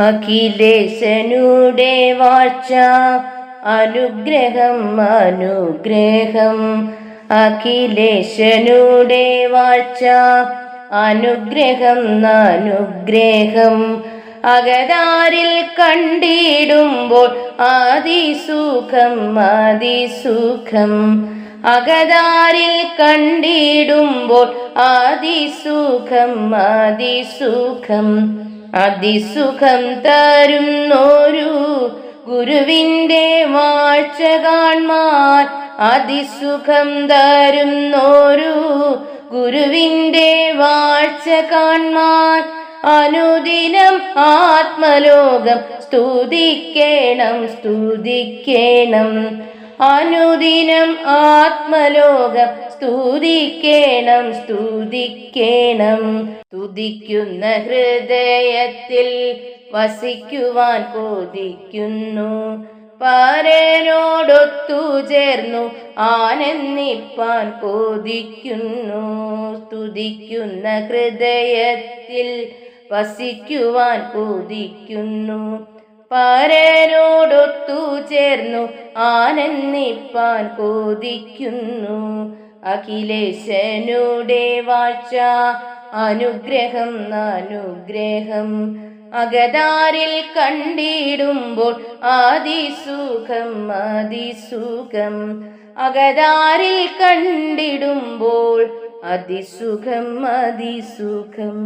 അഖിലേശനുടെ വാഴ്ച അനുഗ്രഹം അനുഗ്രഹം. അഖിലേശനുടെ വാഴ്ച അനുഗ്രഹം അനുഗ്രഹം. അകതാരിൽ കണ്ടിടുമ്പോൾ അതിസുഖം അതിസുഖം. അകതാരിൽ കണ്ടിടുമ്പോൾ അതിസുഖം അതിസുഖം. അതിസുഖം തരുന്നൊരു ഗുരുവിൻ്റെ വാഴ്ച കാൺമാൻ. അതിസുഖം തരുന്നൊരു ഗുരുവിൻ്റെ വാഴ്ച കാൺമാൻ. അനുദിനം ആത്മലോകം സ്തുതിക്കേണം സ്തുതിക്കേണം. അനുദിനം ആത്മലോകം സ്തുതിക്കേണം സ്തുതിക്കേണം. സ്തുതിക്കുന്ന ഹൃദയത്തിൽ വസിക്കുവാൻ കൊതിക്കുന്നു. പരനോടൊത്തു ചേർന്നു ആനന്ദിപ്പാൻ കൊതിക്കുന്നു. സ്തുതിക്കുന്ന ഹൃദയത്തിൽ വസിക്കുവാൻ കൊതിക്കുന്നു. പരനോടൊത്തു ചേർന്നു ആനന്ദിപ്പാൻ കൊതിക്കുന്നു. അഖിലേശനുടെ വാഴ്ച അനുഗ്രഹം അനുഗ്രഹം. അകതാരിൽ കണ്ടിടുമ്പോൾ അതിസുഖം അതിസുഖം. അകതാരിൽ കണ്ടിടുമ്പോൾ അതിസുഖം അതിസുഖം.